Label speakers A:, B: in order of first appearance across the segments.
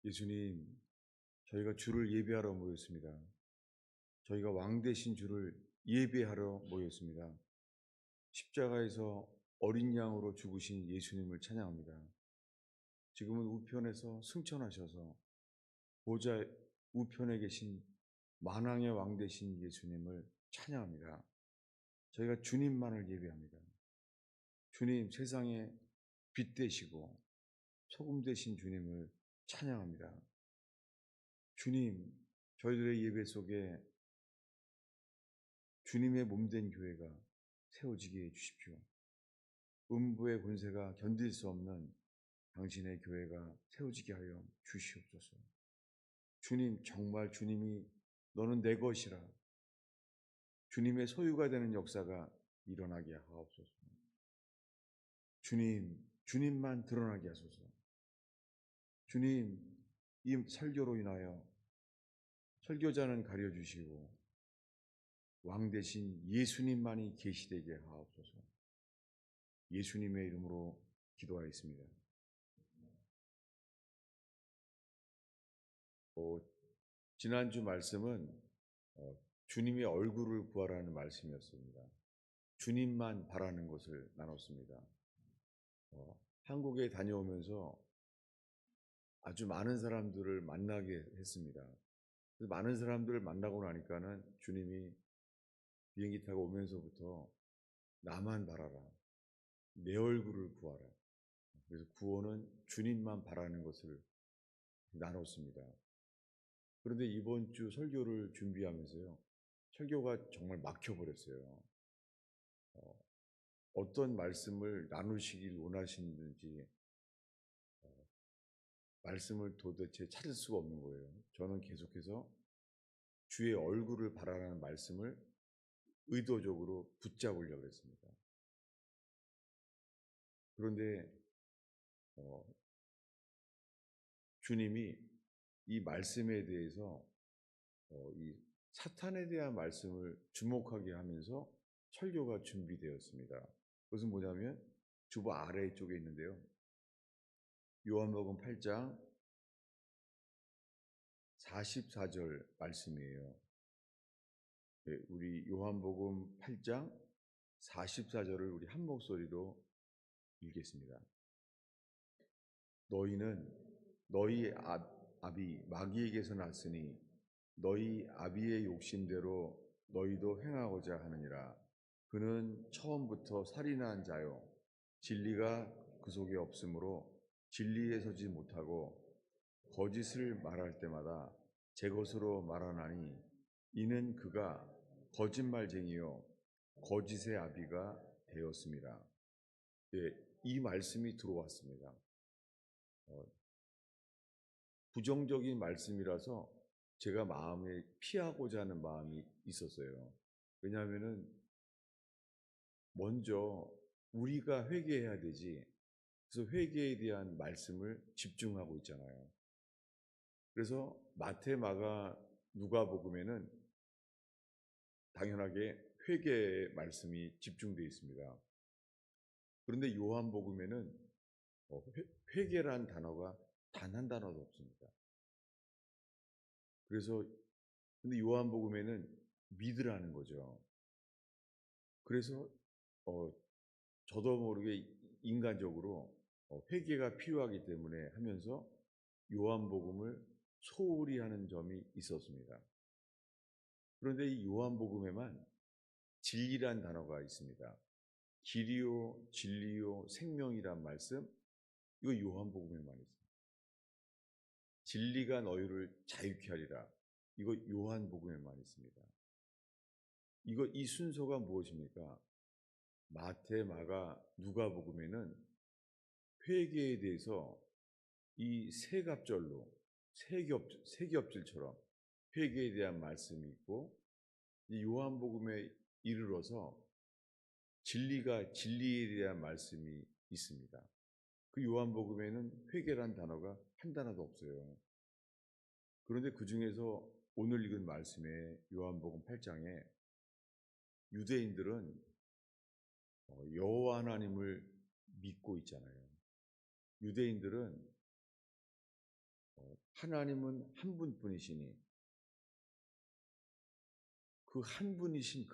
A: 예수님, 저희가 주를 예배하러 모였습니다. 저희가 왕 되신 주를 예배하러 모였습니다. 십자가에서 어린 양으로 죽으신 예수님을 찬양합니다. 지금은 우편에서 승천하셔서 보좌 우편에 계신 만왕의 왕 되신 예수님을 찬양합니다. 저희가 주님만을 예배합니다. 주님, 세상의 빛 되시고 소금 되신 주님을 찬양합니다. 주님, 저희들의 예배 속에 주님의 몸된 교회가 세워지게 해주십시오. 음부의 권세가 견딜 수 없는 당신의 교회가 세워지게 하여 주시옵소서. 주님, 정말 주님이 너는 내 것이라 주님의 소유가 되는 역사가 일어나게 하옵소서. 주님, 주님만 드러나게 하소서. 주님, 이 설교로 인하여 설교자는 가려주시고 왕 대신 예수님만이 계시되게 하옵소서. 예수님의 이름으로 기도하였습니다. 지난주 말씀은 주님의 얼굴을 구하라는 말씀이었습니다. 주님만 바라는 것을 나눴습니다. 한국에 다녀오면서 아주 많은 사람들을 만나게 했습니다. 많은 사람들을 만나고 나니까는 주님이 비행기 타고 오면서부터 나만 바라라, 내 얼굴을 구하라. 그래서 구원은 주님만 바라는 것을 나눴습니다. 그런데 이번 주 설교를 준비하면서요, 설교가 정말 막혀버렸어요. 어떤 말씀을 나누시길 원하시는지 말씀을 도대체 찾을 수가 없는 거예요. 저는 계속해서 주의 얼굴을 바라라는 말씀을 의도적으로 붙잡으려고 했습니다. 그런데 주님이 이 말씀에 대해서 이 사탄에 대한 말씀을 주목하게 하면서 설교가 준비되었습니다. 그것은 뭐냐면 주보 아래쪽에 있는데요. 요한복음 8장 44절 말씀이에요. 네, 우리 요한복음 8장 44절을 우리 한 목소리로 읽겠습니다. 너희는 너희 아비 마귀에게서 났으니 너희 아비의 욕심대로 너희도 행하고자 하느니라. 그는 처음부터 살인한 자요 진리가 그 속에 없으므로 진리에 서지 못하고 거짓을 말할 때마다 제 것으로 말하나니 이는 그가 거짓말쟁이요 거짓의 아비가 되었습니다. 예, 이 말씀이 들어왔습니다. 부정적인 말씀이라서 제가 마음에 피하고자 하는 마음이 있었어요. 왜냐하면은 먼저 우리가 회개해야 되지, 그래서 회개에 대한 말씀을 집중하고 있잖아요. 그래서 마태, 마가, 누가복음에는 당연하게 회개의 말씀이 집중되어 있습니다. 그런데 요한복음에는 회개란 단어가 단 한 단어도 없습니다. 그래서 근데 요한복음에는 믿으라는 거죠. 그래서 저도 모르게 인간적으로 회개가 필요하기 때문에 하면서 요한복음을 소홀히 하는 점이 있었습니다. 그런데 이 요한복음에만 진리란 단어가 있습니다. 길이요 진리요 생명이란 말씀, 이거 요한복음에만 있습니다. 진리가 너희를 자유케 하리라, 이거 요한복음에만 있습니다. 이 순서가 무엇입니까? 마태, 마가, 누가복음에는 회개에 대해서 이 세 갑절로 세 겹줄처럼 회개에 대한 말씀이 있고, 이 요한복음에 이르러서 진리에 대한 말씀이 있습니다. 그 요한복음에는 회개란 단어가 한 단어도 없어요. 그런데 그 중에서 오늘 읽은 말씀에 요한복음 8장에 유대인들은 여호와 하나님을 믿고 있잖아요. 유대인들은 하나님은 한 분뿐이시니 그 한 분이신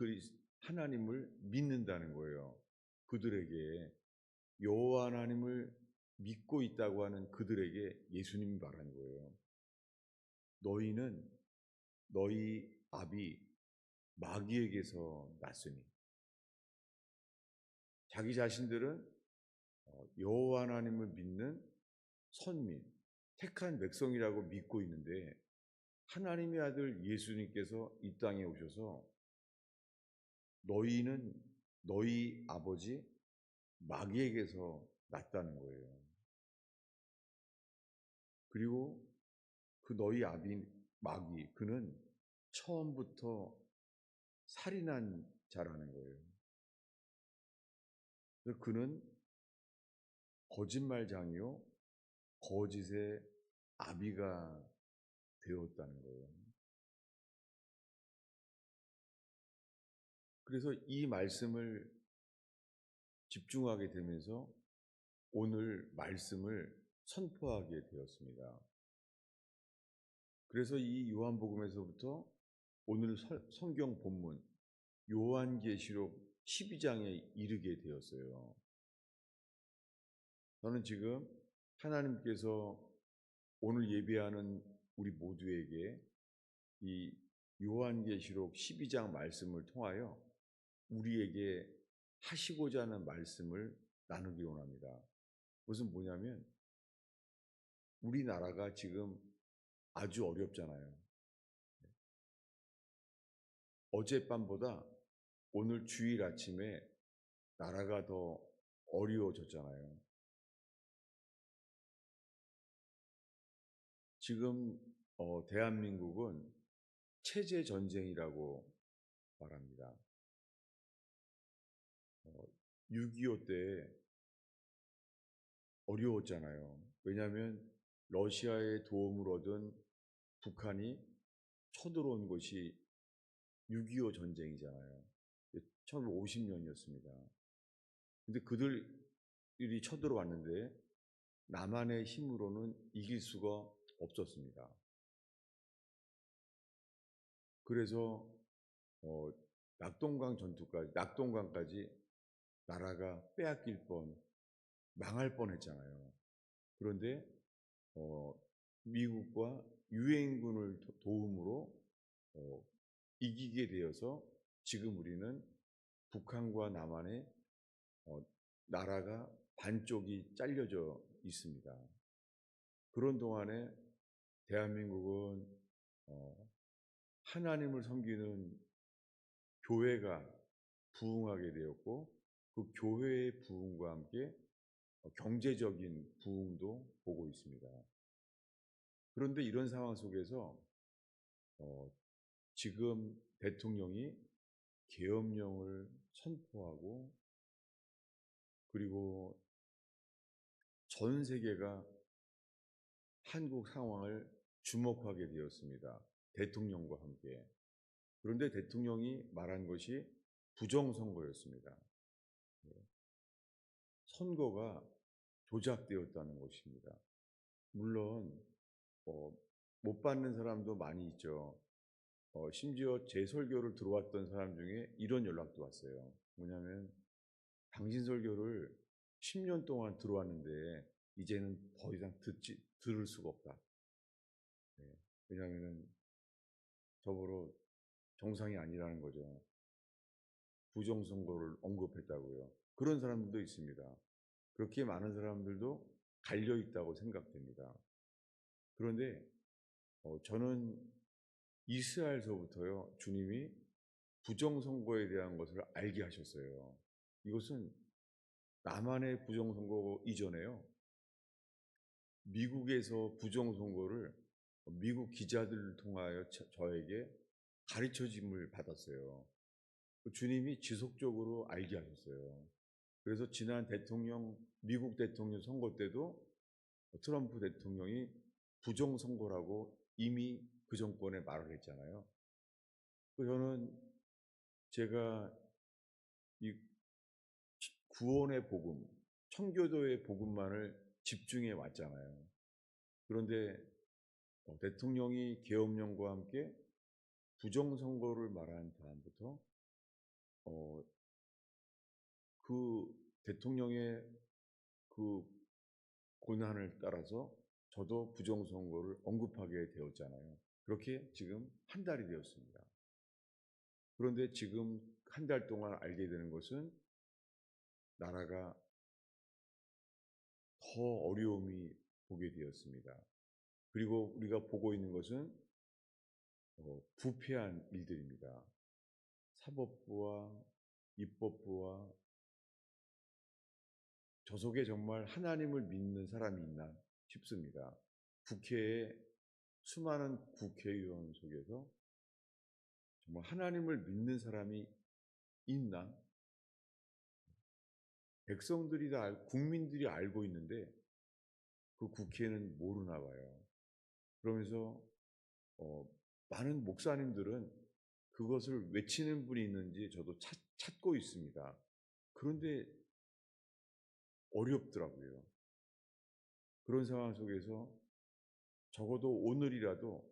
A: 하나님을 믿는다는 거예요. 그들에게 여호와 하나님을 믿고 있다고 하는 그들에게 예수님이 말하는 거예요. 너희는 너희 아비 마귀에게서 났으니. 자기 자신들은 여호와 하나님을 믿는 선민, 택한 백성이라고 믿고 있는데 하나님의 아들 예수님께서 이 땅에 오셔서 너희는 너희 아버지 마귀에게서 났다는 거예요. 그리고 그 너희 아비 마귀, 그는 처음부터 살인한 자라는 거예요. 그래서 그는 거짓말장이요, 거짓의 아비가 되었다는 거예요. 그래서 이 말씀을 집중하게 되면서 오늘 말씀을 선포하게 되었습니다. 그래서 이 요한복음에서부터 오늘 성경 본문 요한계시록 12장에 이르게 되었어요. 저는 지금 하나님께서 오늘 예배하는 우리 모두에게 이 요한계시록 12장 말씀을 통하여 우리에게 하시고자 하는 말씀을 나누기 원합니다. 그것은 뭐냐면 우리나라가 지금 아주 어렵잖아요. 어젯밤보다 오늘 주일 아침에 나라가 더 어려워졌잖아요. 지금 대한민국은 체제 전쟁이라고 말합니다. 6.25 때 어려웠잖아요. 왜냐하면 러시아의 도움을 얻은 북한이 쳐들어온 것이 6.25 전쟁이잖아요. 1950년이었습니다. 근데 그들이 쳐들어왔는데 남한의 힘으로는 이길 수가 없었습니다. 그래서 낙동강까지 나라가 빼앗길 망할 뻔했잖아요. 그런데 미국과 유엔군을 도움으로 이기게 되어서 지금 우리는 북한과 남한의 나라가 반쪽이 잘려져 있습니다. 그런 동안에 대한민국은 하나님을 섬기는 교회가 부흥하게 되었고 그 교회의 부흥과 함께 경제적인 부흥도 보고 있습니다. 그런데 이런 상황 속에서 지금 대통령이 계엄령을 선포하고 그리고 전 세계가 한국 상황을 주목하게 되었습니다. 대통령과 함께. 그런데 대통령이 말한 것이 부정선거였습니다. 선거가 조작되었다는 것입니다. 물론 못 받는 사람도 많이 있죠. 심지어 제 설교를 들어왔던 사람 중에 이런 연락도 왔어요. 뭐냐면 당신 설교를 10년 동안 들어왔는데 이제는 더 이상 들을 수가 없다. 왜냐하면 저보러 정상이 아니라는 거죠. 부정선거를 언급했다고요. 그런 사람들도 있습니다. 그렇게 많은 사람들도 갈려 있다고 생각됩니다. 그런데 저는 이스라엘서부터요, 주님이 부정선거에 대한 것을 알게 하셨어요. 이것은 남한의 부정선거 이전에요, 미국에서 부정선거를 미국 기자들을 통하여 저에게 가르쳐짐을 받았어요. 주님이 지속적으로 알게 하셨어요. 그래서 지난 미국 대통령 선거 때도 트럼프 대통령이 부정선거라고 이미 그 정권에 말을 했잖아요. 저는 제가 이 구원의 복음, 청교도의 복음만을 집중해 왔잖아요. 그런데 대통령이 계엄령과 함께 부정선거를 말한 다음부터 어, 그 대통령의 그 고난을 따라서 저도 부정선거를 언급하게 되었잖아요. 그렇게 지금 한 달이 되었습니다. 그런데 지금 한 달 동안 알게 되는 것은 나라가 더 어려움이 보게 되었습니다. 그리고 우리가 보고 있는 것은 부패한 일들입니다. 사법부와 입법부와 저 속에 정말 하나님을 믿는 사람이 있나 싶습니다. 국회에 수많은 국회의원 속에서 정말 하나님을 믿는 사람이 있나? 백성들이 다 국민들이 알고 있는데 그 국회는 모르나 봐요. 그러면서 많은 목사님들은 그것을 외치는 분이 있는지 저도 찾고 있습니다. 그런데 어렵더라고요. 그런 상황 속에서 적어도 오늘이라도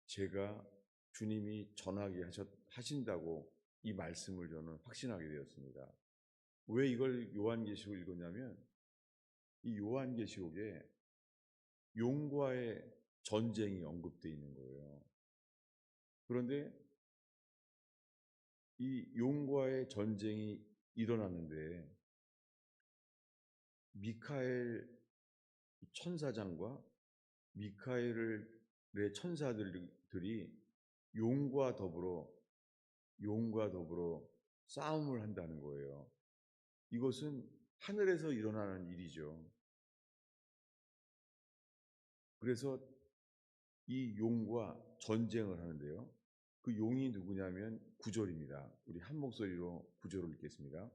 A: 제가 주님이 전하게 하신다고 이 말씀을 저는 확신하게 되었습니다. 왜 이걸 요한계시록을 읽었냐면 이 요한계시록에 용과의 전쟁이 언급되어 있는 거예요. 그런데 이 용과의 전쟁이 일어났는데 미카엘 천사장과 미카엘의 천사들이 용과 더불어 싸움을 한다는 거예요. 이것은 하늘에서 일어나는 일이죠. 그래서 이 용과 전쟁을 하는데요. 그 용이 누구냐면 9절입니다. 우리 한 목소리로 9절을 읽겠습니다.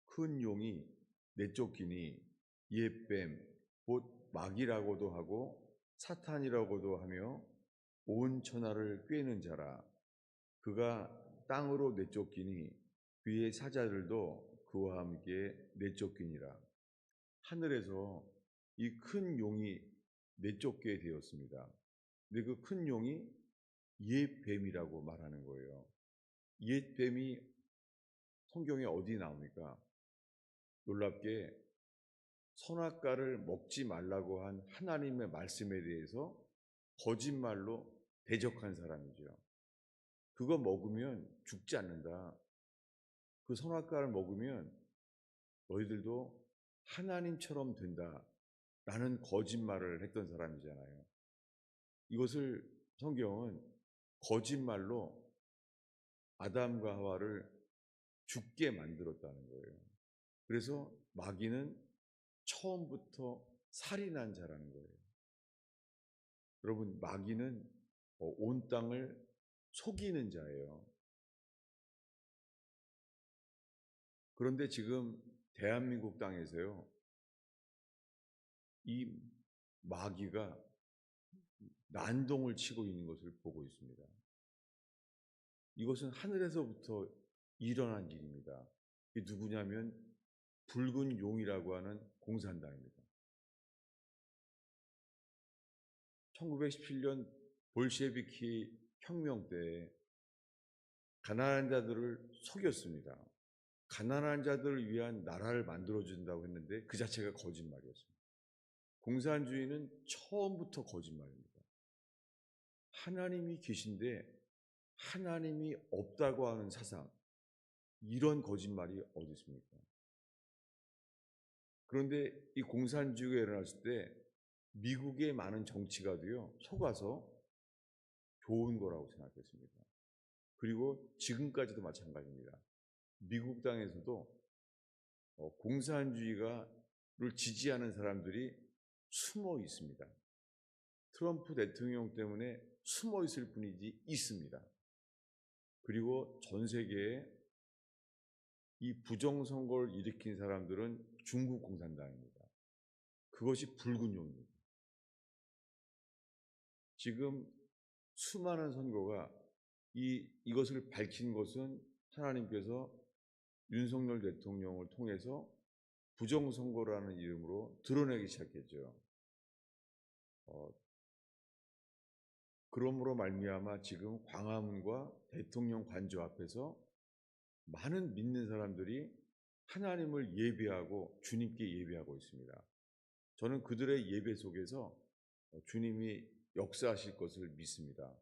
A: 큰 용이 내쫓기니 옛뱀 곧 마귀라고도 하고 사탄이라고도 하며 온 천하를 꿰는 자라. 그가 땅으로 내쫓기니 그의 사자들도 그와 함께 내쫓기니라. 하늘에서 이 큰 용이 내쫓게 되었습니다. 근데 그 큰 용이 옛 뱀이라고 말하는 거예요. 옛 뱀이 성경에 어디 나옵니까? 놀랍게 선악과를 먹지 말라고 한 하나님의 말씀에 대해서 거짓말로 대적한 사람이죠. 그거 먹으면 죽지 않는다. 그 선악과를 먹으면 너희들도 하나님처럼 된다. 라는 거짓말을 했던 사람이잖아요. 이것을 성경은 거짓말로 아담과 하와를 죽게 만들었다는 거예요. 그래서 마귀는 처음부터 살인한 자라는 거예요. 여러분, 마귀는 온 땅을 속이는 자예요. 그런데 지금 대한민국 땅에서요, 이 마귀가 난동을 치고 있는 것을 보고 있습니다. 이것은 하늘에서부터 일어난 일입니다. 이게 누구냐면 붉은 용이라고 하는 공산당입니다. 1917년 볼셰비키 혁명 때 가난한 자들을 속였습니다. 가난한 자들을 위한 나라를 만들어준다고 했는데 그 자체가 거짓말이었습니다. 공산주의는 처음부터 거짓말입니다. 하나님이 계신데 하나님이 없다고 하는 사상, 이런 거짓말이 어디 있습니까? 그런데 이 공산주의가 일어났을 때 미국의 많은 정치가도요, 속아서 좋은 거라고 생각했습니다. 그리고 지금까지도 마찬가지입니다. 미국 땅에서도 공산주의를 지지하는 사람들이 숨어 있습니다. 트럼프 대통령 때문에 숨어 있을 뿐이지 있습니다. 그리고 전 세계에 이 부정선거를 일으킨 사람들은 중국 공산당입니다. 그것이 붉은 용입니다. 지금 수많은 선거가 이것을 밝힌 것은 하나님께서 윤석열 대통령을 통해서 부정선거라는 이름으로 드러내기 시작했죠. 그러므로 말미암아 지금 광화문과 대통령 관저 앞에서 많은 믿는 사람들이 하나님을 예배하고 주님께 예배하고 있습니다. 저는 그들의 예배 속에서 주님이 역사하실 것을 믿습니다.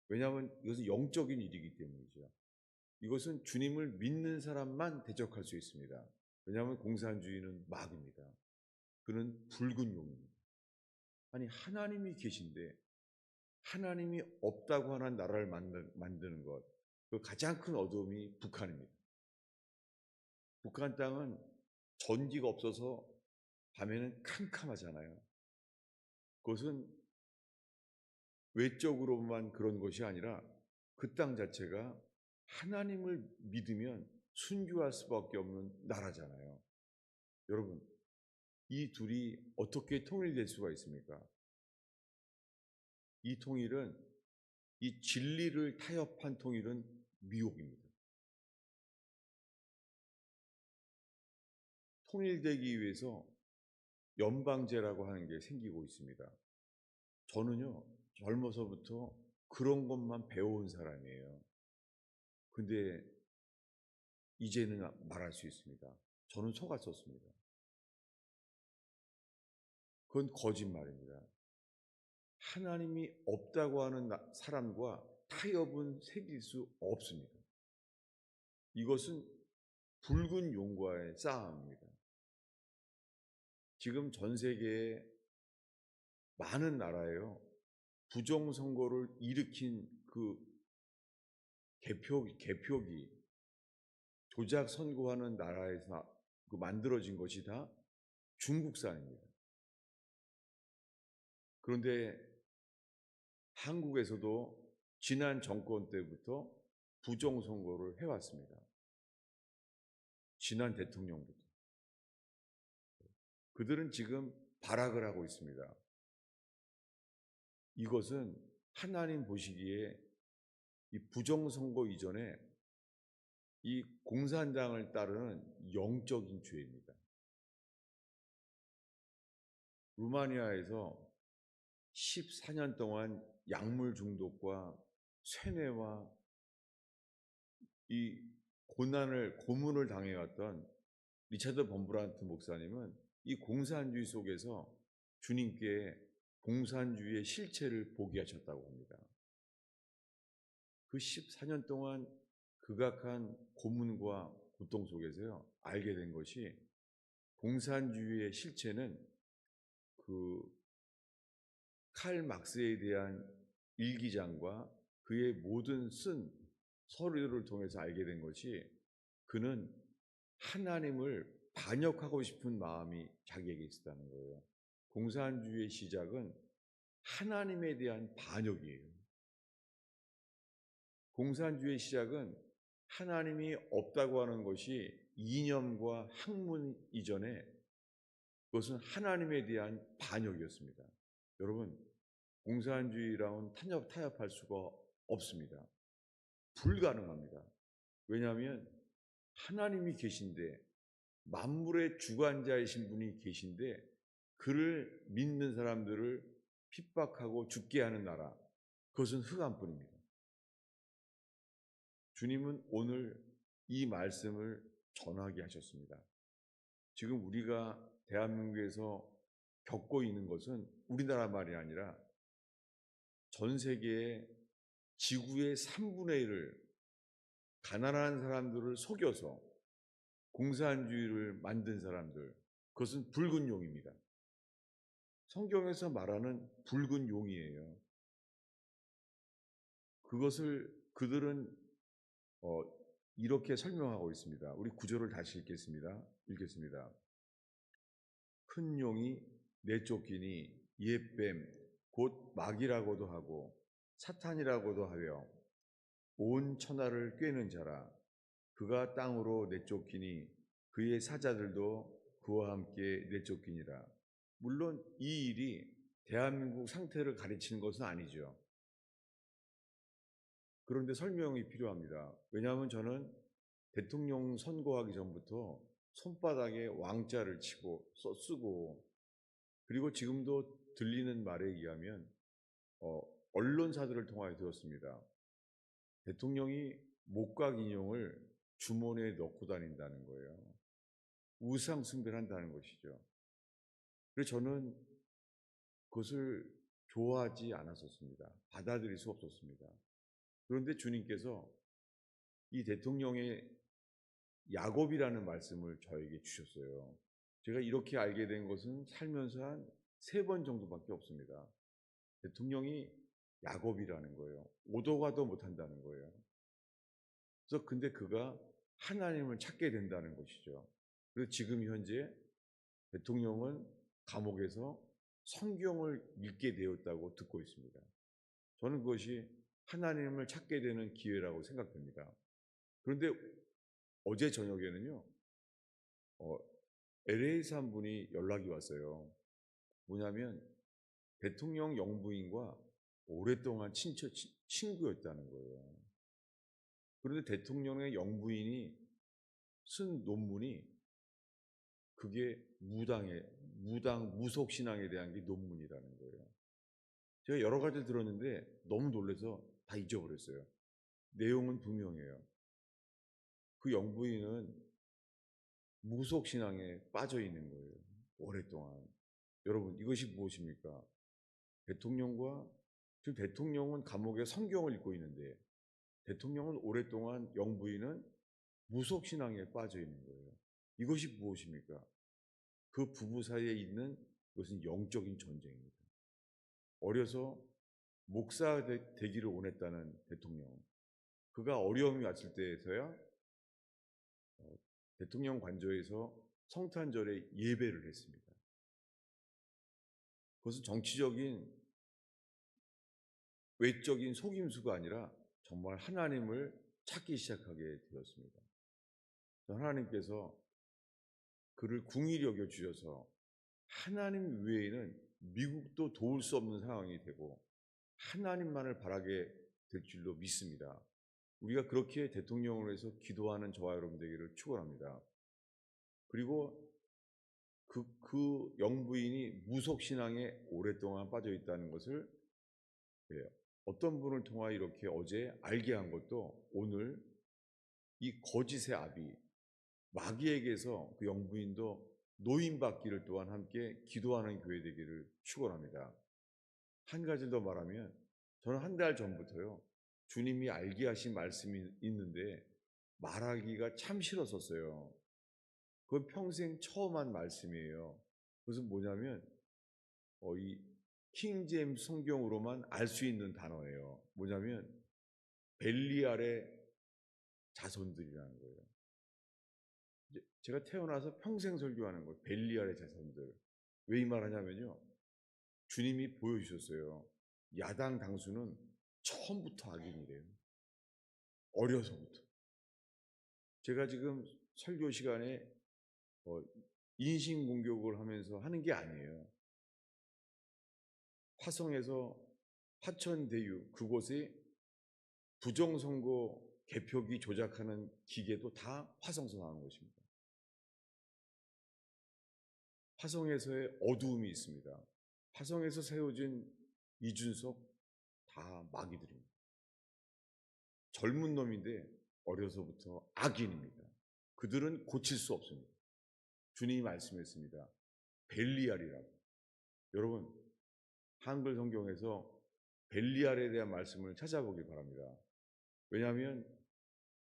A: 왜냐하면 이것은 영적인 일이기 때문이죠. 이것은 주님을 믿는 사람만 대적할 수 있습니다. 왜냐하면 공산주의는 마귀입니다. 그는 붉은 용입니다. 아니, 하나님이 계신데 하나님이 없다고 하는 나라를 만드는 것, 그 가장 큰 어려움이 북한입니다. 북한 땅은 전기가 없어서 밤에는 캄캄하잖아요. 그것은 외적으로만 그런 것이 아니라 그 땅 자체가 하나님을 믿으면 순교할 수밖에 없는 나라잖아요. 여러분, 이 둘이 어떻게 통일될 수가 있습니까? 이 통일은, 이 진리를 타협한 통일은 미혹입니다. 통일되기 위해서 연방제라고 하는 게 생기고 있습니다. 저는요, 젊어서부터 그런 것만 배워온 사람이에요. 근데 이제는 말할 수 있습니다. 저는 속았었습니다. 그건 거짓말입니다. 하나님이 없다고 하는 사람과 타협은 생길 수 없습니다. 이것은 붉은 용과의 싸움입니다. 지금 전 세계에 많은 나라에요, 부정선거를 일으킨 그 개표기, 조작 선거하는 나라에서 만들어진 것이 다 중국산입니다. 그런데 한국에서도 지난 정권 때부터 부정선거를 해왔습니다. 지난 대통령부터. 그들은 지금 발악을 하고 있습니다. 이것은 하나님 보시기에 이 부정선거 이전에 이 공산당을 따르는 영적인 죄입니다. 루마니아에서 14년 동안 약물 중독과 쇠뇌와 이 고문을 당해왔던 리차드 범브란트 목사님은 이 공산주의 속에서 주님께 공산주의의 실체를 보게 하셨다고 합니다. 그 14년 동안 극악한 고문과 고통 속에서요, 알게 된 것이 공산주의의 실체는 그 칼 막스에 대한 일기장과 그의 모든 쓴 서류를 통해서 알게 된 것이, 그는 하나님을 반역하고 싶은 마음이 자기에게 있었다는 거예요. 공산주의의 시작은 하나님에 대한 반역이에요. 공산주의의 시작은 하나님이 없다고 하는 것이 이념과 학문 이전에 그것은 하나님에 대한 반역이었습니다. 여러분, 공산주의랑은 타협할 수가 없습니다. 불가능합니다. 왜냐하면 하나님이 계신데, 만물의 주관자이신 분이 계신데, 그를 믿는 사람들을 핍박하고 죽게 하는 나라, 그것은 흑암뿐입니다. 주님은 오늘 이 말씀을 전하게 하셨습니다. 지금 우리가 대한민국에서 겪고 있는 것은 우리나라만이 아니라 전 세계의 지구의 3분의 1을 가난한 사람들을 속여서 공산주의를 만든 사람들, 그것은 붉은 용입니다. 성경에서 말하는 붉은 용이에요. 그것을 그들은 이렇게 설명하고 있습니다. 우리 구절을 다시 읽겠습니다. 큰 용이 내쫓기니 옛뱀 곧 마귀라고도 하고 사탄이라고도 하여 온 천하를 꿰는 자라. 그가 땅으로 내쫓기니 그의 사자들도 그와 함께 내쫓기니라. 물론 이 일이 대한민국 상태를 가르치는 것은 아니죠. 그런데 설명이 필요합니다. 왜냐하면 저는 대통령 선거하기 전부터 손바닥에 왕자를 치고 쓰고, 그리고 지금도 들리는 말에 의하면 언론사들을 통하여 들었습니다. 대통령이 목각 인형을 주머니에 넣고 다닌다는 거예요. 우상 숭배를 한다는 것이죠. 그래서 저는 그것을 좋아하지 않았었습니다. 받아들일 수 없었습니다. 그런데 주님께서 이 대통령의 야곱이라는 말씀을 저에게 주셨어요. 제가 이렇게 알게 된 것은 살면서 한 3번 정도밖에 없습니다. 대통령이 야곱이라는 거예요. 오도 가도 못한다는 거예요. 그래서 근데 그가 하나님을 찾게 된다는 것이죠. 그래서 지금 현재 대통령은 감옥에서 성경을 읽게 되었다고 듣고 있습니다. 저는 그것이 하나님을 찾게 되는 기회라고 생각됩니다. 그런데 어제 저녁에는요, LA에서 한 분이 연락이 왔어요. 뭐냐면 대통령 영부인과 오랫동안 친구였다는 거예요. 그런데 대통령의 영부인이 쓴 논문이 그게 무속신앙에 대한 게 논문이라는 거예요. 제가 여러 가지를 들었는데 너무 놀라서 다 잊어버렸어요. 내용은 분명해요. 그 영부인은 무속신앙에 빠져 있는 거예요. 오랫동안. 여러분, 이것이 무엇입니까? 지금 대통령은 감옥에 성경을 읽고 있는데 대통령은 오랫동안 영부인은 무속신앙에 빠져 있는 거예요. 이것이 무엇입니까? 그 부부 사이에 있는 것은 영적인 전쟁입니다. 어려서 목사 되기를 원했다는 대통령, 그가 어려움이 왔을 때에서야 대통령 관저에서 성탄절에 예배를 했습니다. 그것은 정치적인 외적인 속임수가 아니라 정말 하나님을 찾기 시작하게 되었습니다. 하나님께서 그를 궁히 여겨 주셔서 하나님 외에는 미국도 도울 수 없는 상황이 되고 하나님만을 바라게 될 줄로 믿습니다. 우리가 그렇게 대통령을 위해서 기도하는 저와 여러분 되기를 축원합니다. 그리고 그 영부인이 무속신앙에 오랫동안 빠져 있다는 것을 어떤 분을 통하여 이렇게 어제 알게 한 것도 오늘 이 거짓의 아비 마귀에게서 그 영부인도 노인받기를 또한 함께 기도하는 교회 되기를 축원합니다. 한 가지 더 말하면 저는 한 달 전부터요, 주님이 알게 하신 말씀이 있는데 말하기가 참 싫었었어요. 그건 평생 처음 한 말씀이에요. 그것은 뭐냐면 이 킹제임스 성경으로만 알 수 있는 단어예요. 뭐냐면 벨리알의 자손들이라는 거예요. 제가 태어나서 평생 설교하는 거예요. 벨리알의 자손들. 왜 이 말하냐면요, 주님이 보여주셨어요. 야당 당수는 처음부터 악인이래요. 어려서부터. 제가 지금 설교 시간에 인신공격을 하면서 하는 게 아니에요. 화성에서 화천대유 그곳에 부정선거 개표기 조작하는 기계도 다 화성에서 나온 것입니다. 화성에서의 어두움이 있습니다. 화성에서 세워진 이준석 다 마귀들입니다. 젊은 놈인데 어려서부터 악인입니다. 그들은 고칠 수 없습니다. 주님이 말씀했습니다. 벨리알이라고. 여러분, 한글 성경에서 벨리알에 대한 말씀을 찾아보길 바랍니다. 왜냐하면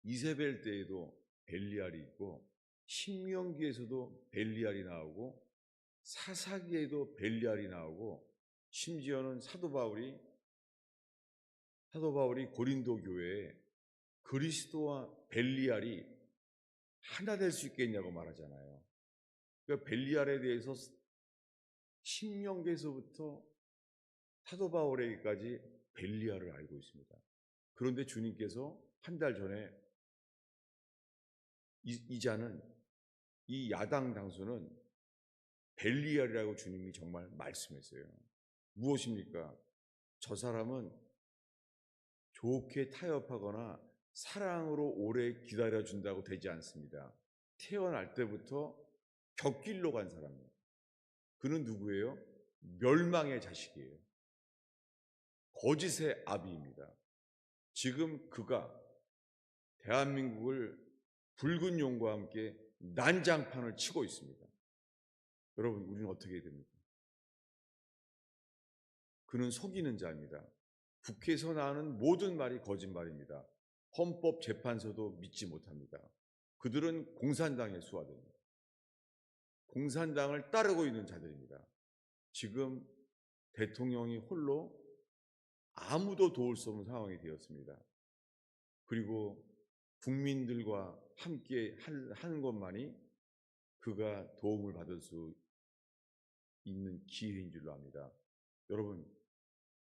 A: 이세벨 때에도 벨리알이 있고 신명기에서도 벨리알이 나오고 사사기에도 벨리알이 나오고 심지어는 사도 바울이 고린도 교회에 그리스도와 벨리알이 하나 될 수 있겠냐고 말하잖아요. 그러니까 벨리알에 대해서 신명기에서부터 사도 바울에게까지 벨리알을 알고 있습니다. 그런데 주님께서 한 달 전에 이 자는, 이 야당 당수는 벨리알이라고 주님이 정말 말씀했어요. 무엇입니까? 저 사람은 좋게 타협하거나 사랑으로 오래 기다려준다고 되지 않습니다. 태어날 때부터 곁길로 간 사람이에요. 그는 누구예요? 멸망의 자식이에요. 거짓의 아비입니다. 지금 그가 대한민국을 붉은 용과 함께 난장판을 치고 있습니다. 여러분, 우리는 어떻게 해야 됩니까? 그는 속이는 자입니다. 국회에서 나오는 모든 말이 거짓말입니다. 헌법재판소도 믿지 못합니다. 그들은 공산당에 수하됩니다. 공산당을 따르고 있는 자들입니다. 지금 대통령이 홀로 아무도 도울 수 없는 상황이 되었습니다. 그리고 국민들과 함께 하는 것만이 그가 도움을 받을 수 있는 기회인 줄로 압니다. 여러분,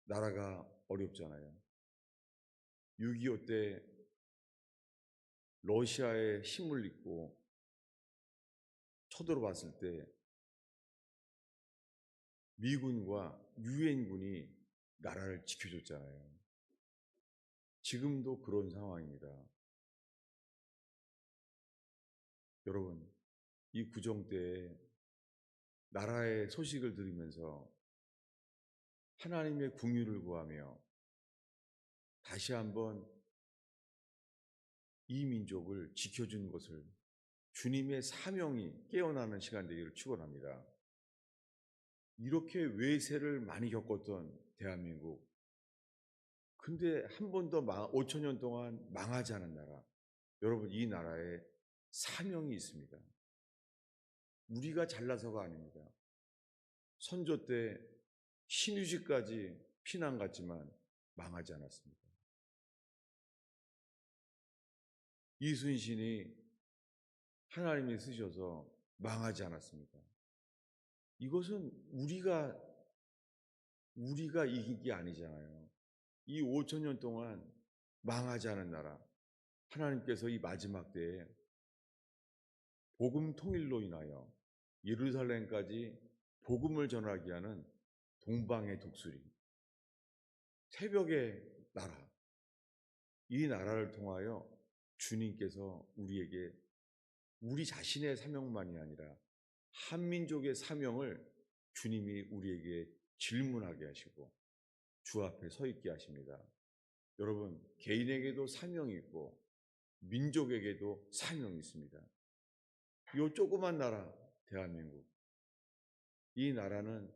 A: 나라가 어렵잖아요. 6.25 때 러시아의 힘을 입고 쳐들어봤을 때 미군과 유엔군이 나라를 지켜줬잖아요. 지금도 그런 상황입니다. 여러분, 이 구정 때에 나라의 소식을 들으면서 하나님의 긍휼을 구하며 다시 한번 이 민족을 지켜준 것을 주님의 사명이 깨어나는 시간 되기를 축원합니다. 이렇게 외세를 많이 겪었던 대한민국, 근데 한 번도 5,000년 동안 망하지 않은 나라, 여러분, 이 나라에 사명이 있습니다. 우리가 잘나서가 아닙니다. 선조 때 신유지까지 피난 갔지만 망하지 않았습니다. 이순신이 하나님이 쓰셔서 망하지 않았습니다. 이것은 우리가 이긴 게 아니잖아요. 이 5,000년 동안 망하지 않은 나라, 하나님께서 이 마지막 때에 복음 통일로 인하여 예루살렘까지 복음을 전하게 하는 동방의 독수리, 새벽의 나라, 이 나라를 통하여 주님께서 우리에게 우리 자신의 사명만이 아니라 한민족의 사명을 주님이 우리에게 질문하게 하시고 주 앞에 서 있게 하십니다. 여러분, 개인에게도 사명이 있고 민족에게도 사명이 있습니다. 이 조그만 나라 대한민국, 이 나라는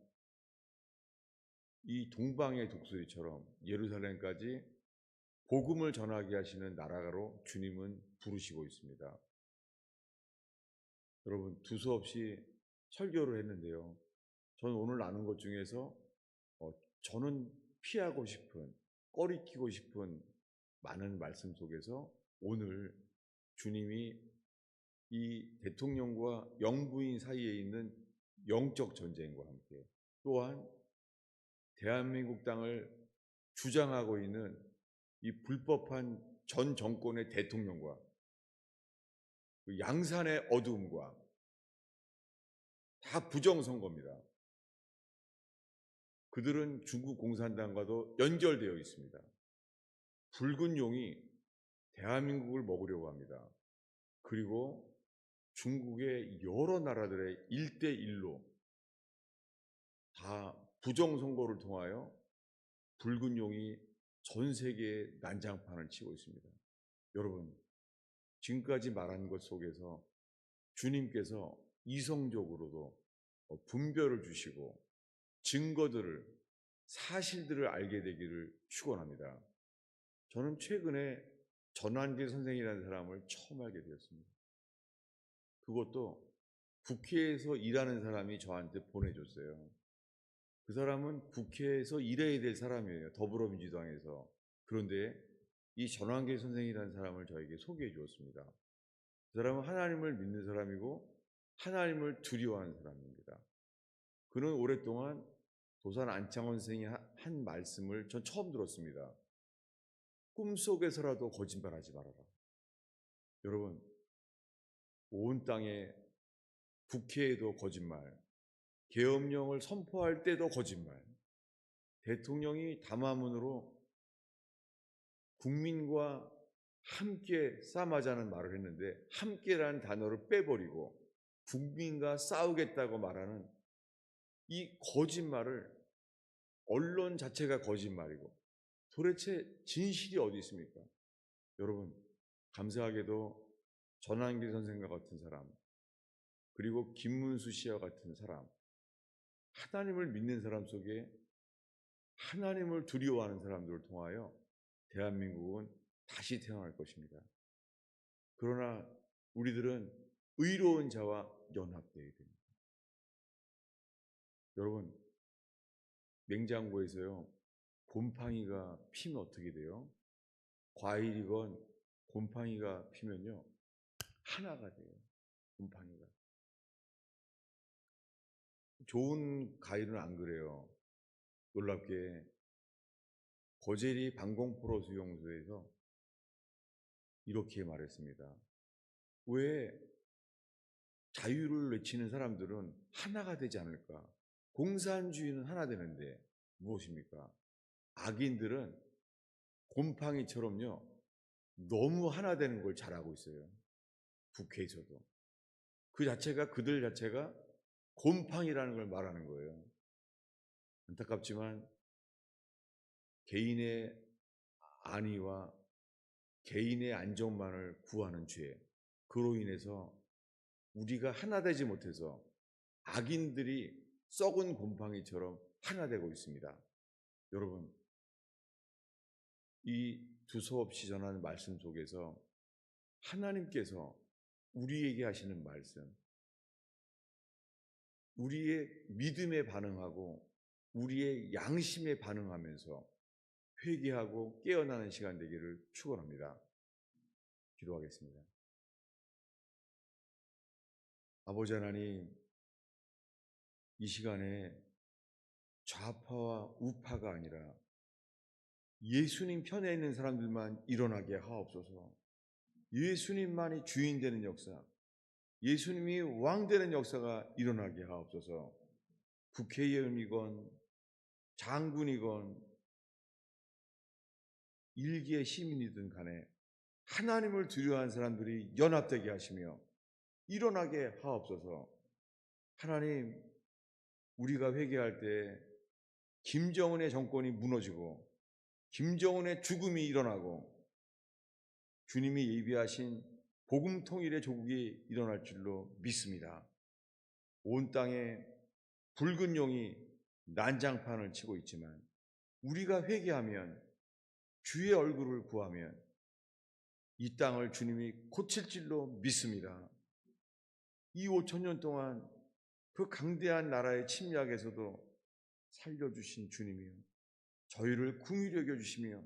A: 이 동방의 독수리처럼 예루살렘까지 복음을 전하게 하시는 나라로 주님은 부르시고 있습니다. 여러분, 두서없이 설교를 했는데요. 저는 오늘 나눈 것 중에서 저는 피하고 싶은, 꺼리키고 싶은 많은 말씀 속에서 오늘 주님이 이 대통령과 영부인 사이에 있는 영적 전쟁과 함께 또한 대한민국 땅을 주장하고 있는 이 불법한 전 정권의 대통령과 그 양산의 어두움과 다 부정선거입니다. 그들은 중국 공산당과도 연결되어 있습니다. 붉은 용이 대한민국을 먹으려고 합니다. 그리고 중국의 여러 나라들의 1대1로 다 부정선거를 통하여 붉은 용이 전 세계에 난장판을 치고 있습니다. 여러분, 지금까지 말한 것 속에서 주님께서 이성적으로도 분별을 주시고 증거들을, 사실들을 알게 되기를 축원합니다. 저는 최근에 전환길 선생이라는 사람을 처음 알게 되었습니다. 그것도 국회에서 일하는 사람이 저한테 보내줬어요. 그 사람은 국회에서 일해야 될 사람이에요. 더불어민주당에서. 그런데 이 전환길 선생이라는 사람을 저에게 소개해 주었습니다. 그 사람은 하나님을 믿는 사람이고 하나님을 두려워하는 사람입니다. 그는 오랫동안 도산 안창원 선생이 한 말씀을 전 처음 들었습니다. 꿈속에서라도 거짓말하지 말아라. 여러분, 온 땅에 국회에도 거짓말, 계엄령을 선포할 때도 거짓말, 대통령이 담화문으로 국민과 함께 싸움하자는 말을 했는데 함께라는 단어를 빼버리고 국민과 싸우겠다고 말하는 이 거짓말을 언론 자체가 거짓말이고 도대체 진실이 어디 있습니까? 여러분, 감사하게도 전한길 선생과 같은 사람, 그리고 김문수 씨와 같은 사람, 하나님을 믿는 사람 속에 하나님을 두려워하는 사람들을 통하여 대한민국은 다시 태어날 것입니다. 그러나 우리들은 의로운 자와 연합되어야 됩니다. 여러분, 냉장고에서요, 곰팡이가 피면 어떻게 돼요? 과일이건 곰팡이가 피면요, 하나가 돼요. 곰팡이가. 좋은 과일은 안 그래요. 놀랍게 거제리 방공포로 수용소에서 이렇게 말했습니다. 왜 자유를 외치는 사람들은 하나가 되지 않을까? 공산주의는 하나 되는데 무엇입니까? 악인들은 곰팡이처럼요, 너무 하나 되는 걸 잘하고 있어요. 국회에서도. 그들 자체가 곰팡이라는 걸 말하는 거예요. 안타깝지만 개인의 안위와 개인의 안정만을 구하는 죄, 그로 인해서 우리가 하나 되지 못해서 악인들이 썩은 곰팡이처럼 하나 되고 있습니다. 여러분, 이 두서없이 전하는 말씀 속에서 하나님께서 우리에게 하시는 말씀, 우리의 믿음에 반응하고 우리의 양심에 반응하면서 회개하고 깨어나는 시간 되기를 축원합니다. 기도하겠습니다. 아버지 하나님, 이 시간에 좌파와 우파가 아니라 예수님 편에 있는 사람들만 일어나게 하옵소서. 예수님만이 주인 되는 역사, 예수님이 왕 되는 역사가 일어나게 하옵소서. 국회의원이건 장군이건 일개의 시민이든 간에 하나님을 두려워하는 사람들이 연합되게 하시며 일어나게 하옵소서. 하나님, 우리가 회개할 때 김정은의 정권이 무너지고 김정은의 죽음이 일어나고 주님이 예비하신 복음 통일의 조국이 일어날 줄로 믿습니다. 온 땅에 붉은 용이 난장판을 치고 있지만 우리가 회개하면 주의 얼굴을 구하면 이 땅을 주님이 고칠 줄로 믿습니다. 이 5,000년 동안 그 강대한 나라의 침략에서도 살려주신 주님이요, 저희를 긍휼히 여겨주시며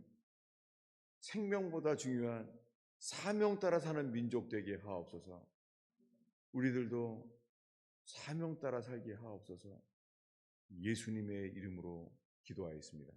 A: 생명보다 중요한 사명 따라 사는 민족 되게 하옵소서. 우리들도 사명 따라 살게 하옵소서. 예수님의 이름으로 기도하였습니다.